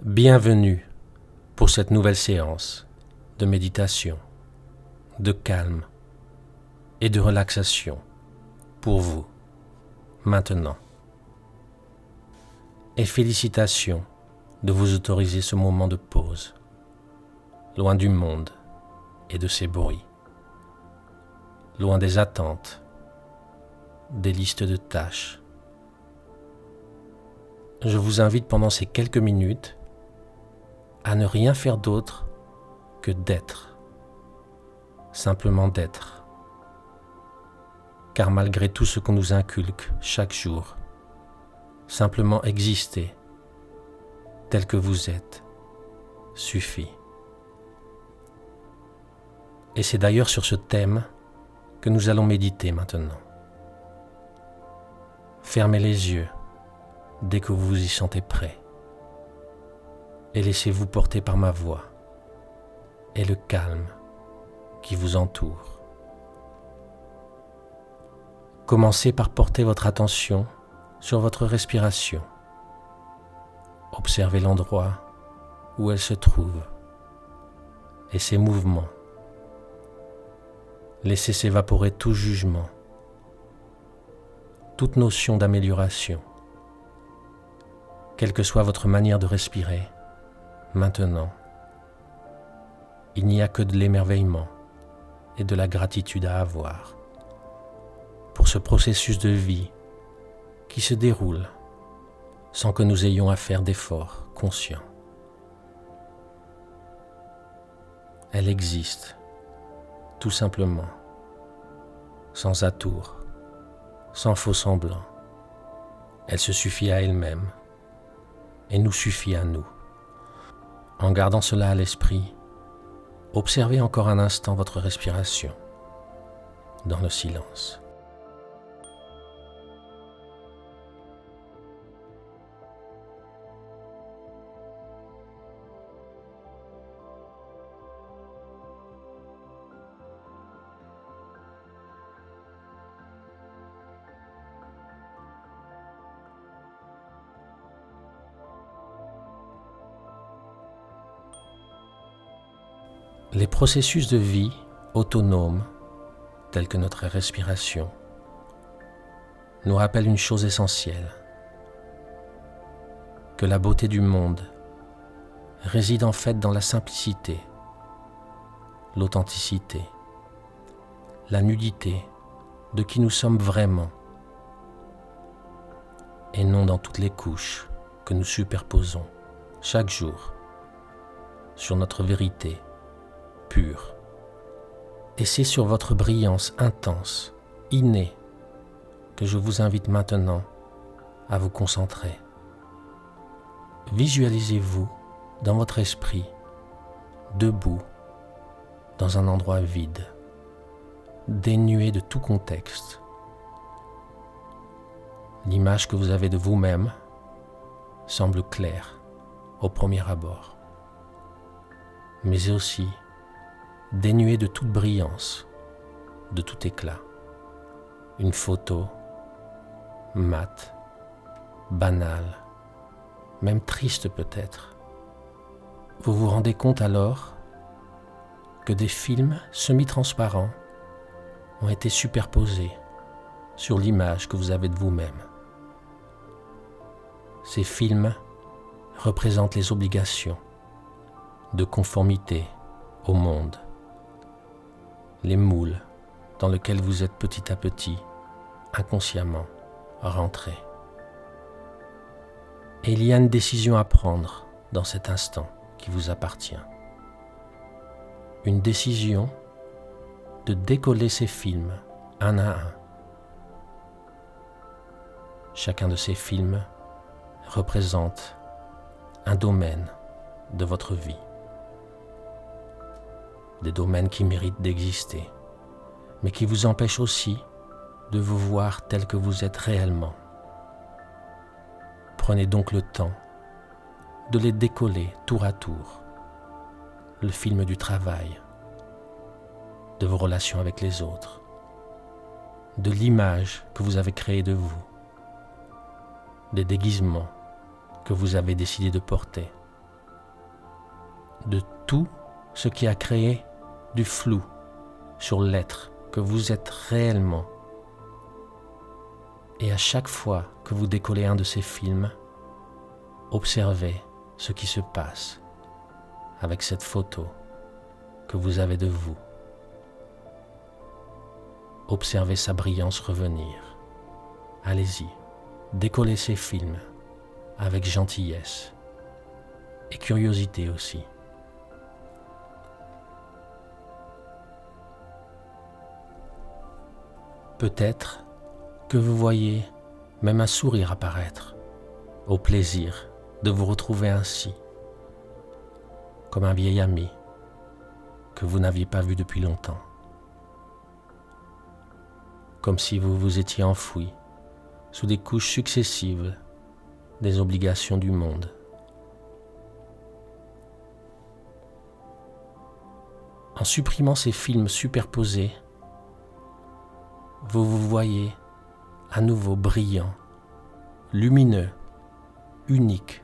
Bienvenue pour cette nouvelle séance de méditation, de calme et de relaxation pour vous, maintenant. Et félicitations de vous autoriser ce moment de pause, loin du monde et de ses bruits, loin des attentes, des listes de tâches. Je vous invite pendant ces quelques minutes à ne rien faire d'autre que d'être, simplement d'être. Car malgré tout ce qu'on nous inculque chaque jour, simplement exister tel que vous êtes suffit. Et c'est d'ailleurs sur ce thème que nous allons méditer maintenant. Fermez les yeux dès que vous vous y sentez prêt et laissez-vous porter par ma voix et le calme qui vous entoure. Commencez par porter votre attention sur votre respiration. Observez l'endroit où elle se trouve et ses mouvements. Laissez s'évaporer tout jugement, toute notion d'amélioration. Quelle que soit votre manière de respirer, maintenant, il n'y a que de l'émerveillement et de la gratitude à avoir pour ce processus de vie qui se déroule sans que nous ayons à faire d'efforts conscients. Elle existe, tout simplement, sans atour, sans faux semblant. Elle se suffit à elle-même et nous suffit à nous. En gardant cela à l'esprit, observez encore un instant votre respiration dans le silence. Les processus de vie autonomes, tels que notre respiration, nous rappellent une chose essentielle, que la beauté du monde réside en fait dans la simplicité, l'authenticité, la nudité de qui nous sommes vraiment, et non dans toutes les couches que nous superposons chaque jour sur notre vérité pure. Et c'est sur votre brillance intense, innée, que je vous invite maintenant à vous concentrer. Visualisez-vous dans votre esprit, debout, dans un endroit vide, dénué de tout contexte. L'image que vous avez de vous-même semble claire au premier abord, mais aussi dénué de toute brillance, de tout éclat. Une photo mate, banale, même triste peut-être. Vous vous rendez compte alors que des films semi-transparents ont été superposés sur l'image que vous avez de vous-même. Ces films représentent les obligations de conformité au monde, les moules dans lesquels vous êtes petit à petit, inconsciemment, rentré. Et il y a une décision à prendre dans cet instant qui vous appartient. Une décision de décoller ces films un à un. Chacun de ces films représente un domaine de votre vie. Des domaines qui méritent d'exister, mais qui vous empêchent aussi de vous voir tel que vous êtes réellement. Prenez donc le temps de les décoller tour à tour. Le film du travail, de vos relations avec les autres, de l'image que vous avez créée de vous, des déguisements que vous avez décidé de porter, de tout ce qui a créé du flou sur l'être que vous êtes réellement. Et à chaque fois que vous décollez un de ces films, observez ce qui se passe avec cette photo que vous avez de vous. Observez sa brillance revenir. Allez-y, décollez ces films avec gentillesse et curiosité aussi. Peut-être que vous voyez même un sourire apparaître, au plaisir de vous retrouver ainsi, comme un vieil ami que vous n'aviez pas vu depuis longtemps, comme si vous vous étiez enfoui sous des couches successives des obligations du monde. En supprimant ces films superposés, vous vous voyez à nouveau brillant, lumineux, unique,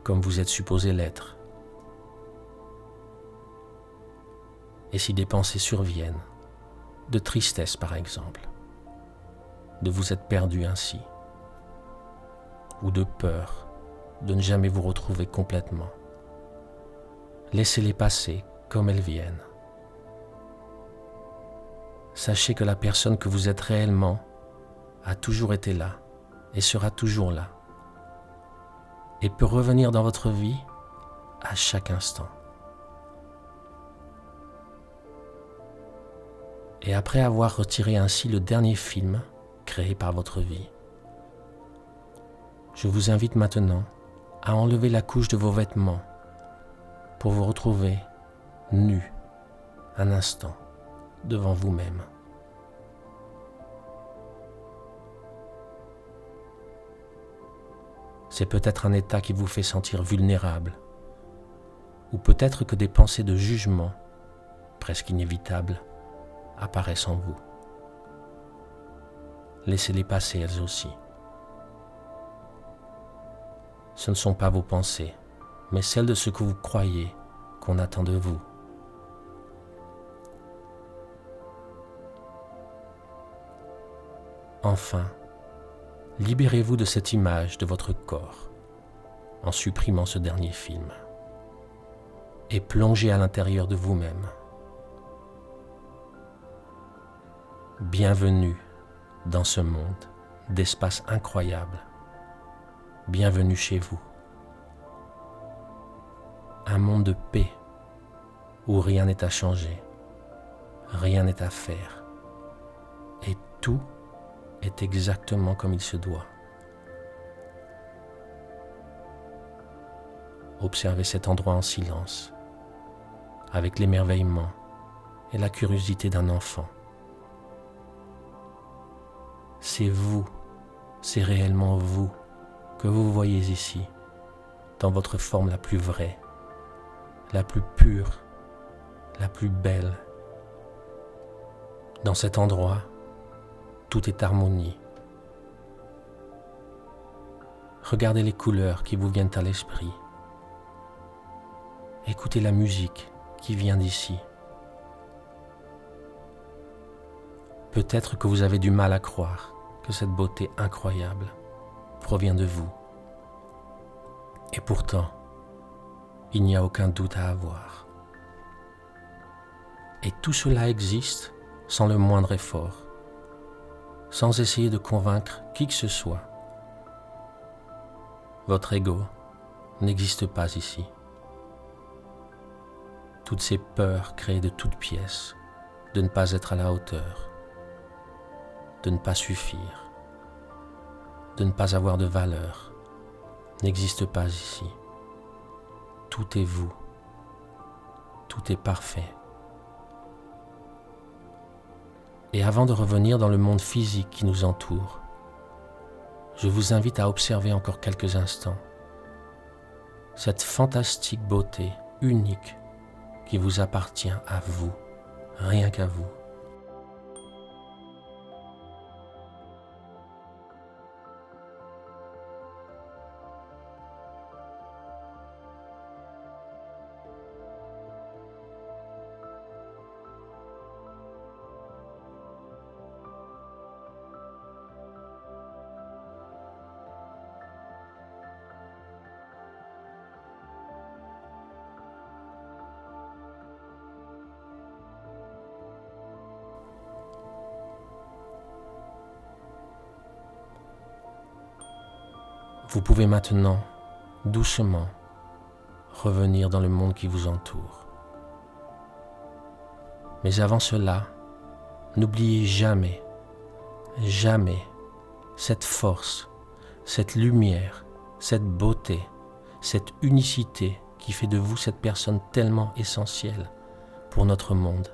comme vous êtes supposé l'être. Et si des pensées surviennent, de tristesse par exemple, de vous être perdu ainsi, ou de peur de ne jamais vous retrouver complètement, laissez-les passer comme elles viennent. Sachez que la personne que vous êtes réellement a toujours été là et sera toujours là et peut revenir dans votre vie à chaque instant. Et après avoir retiré ainsi le dernier film créé par votre vie, je vous invite maintenant à enlever la couche de vos vêtements pour vous retrouver nu un instant devant vous-même. C'est peut-être un état qui vous fait sentir vulnérable, ou peut-être que des pensées de jugement, presque inévitables, apparaissent en vous. Laissez-les passer elles aussi. Ce ne sont pas vos pensées, mais celles de ce que vous croyez qu'on attend de vous. Enfin, libérez-vous de cette image de votre corps en supprimant ce dernier film et plongez à l'intérieur de vous-même. Bienvenue dans ce monde d'espace incroyable. Bienvenue chez vous. Un monde de paix où rien n'est à changer, rien n'est à faire et tout est exactement comme il se doit. Observez cet endroit en silence, avec l'émerveillement et la curiosité d'un enfant. C'est vous, c'est réellement vous que vous voyez ici, dans votre forme la plus vraie, la plus pure, la plus belle. Dans cet endroit, tout est harmonie. Regardez les couleurs qui vous viennent à l'esprit. Écoutez la musique qui vient d'ici. Peut-être que vous avez du mal à croire que cette beauté incroyable provient de vous. Et pourtant, il n'y a aucun doute à avoir. Et tout cela existe sans le moindre effort, sans essayer de convaincre qui que ce soit. Votre ego n'existe pas ici. Toutes ces peurs créées de toutes pièces, de ne pas être à la hauteur, de ne pas suffire, de ne pas avoir de valeur, n'existent pas ici. Tout est vous, tout est parfait. Et avant de revenir dans le monde physique qui nous entoure, je vous invite à observer encore quelques instants cette fantastique beauté unique qui vous appartient à vous, rien qu'à vous. Vous pouvez maintenant, doucement, revenir dans le monde qui vous entoure. Mais avant cela, n'oubliez jamais, jamais cette force, cette lumière, cette beauté, cette unicité qui fait de vous cette personne tellement essentielle pour notre monde,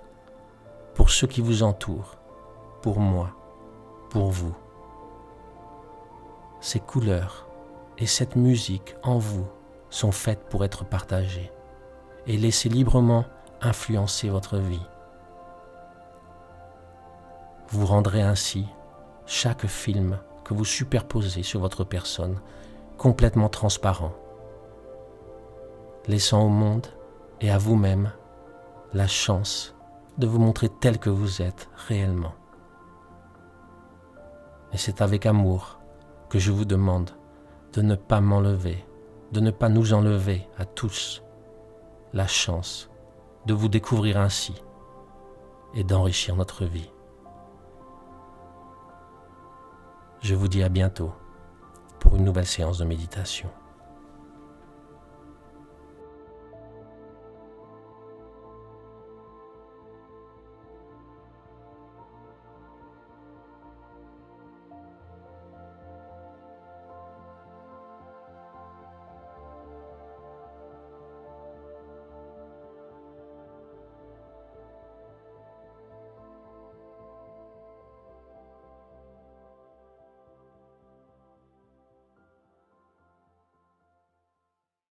pour ceux qui vous entourent, pour moi, pour vous. Ces couleurs et cette musique en vous sont faites pour être partagées et laissez librement influencer votre vie. Vous rendrez ainsi chaque film que vous superposez sur votre personne complètement transparent, laissant au monde et à vous-même la chance de vous montrer tel que vous êtes réellement. Et c'est avec amour que je vous demande de ne pas m'enlever, de ne pas nous enlever à tous la chance de vous découvrir ainsi et d'enrichir notre vie. Je vous dis à bientôt pour une nouvelle séance de méditation.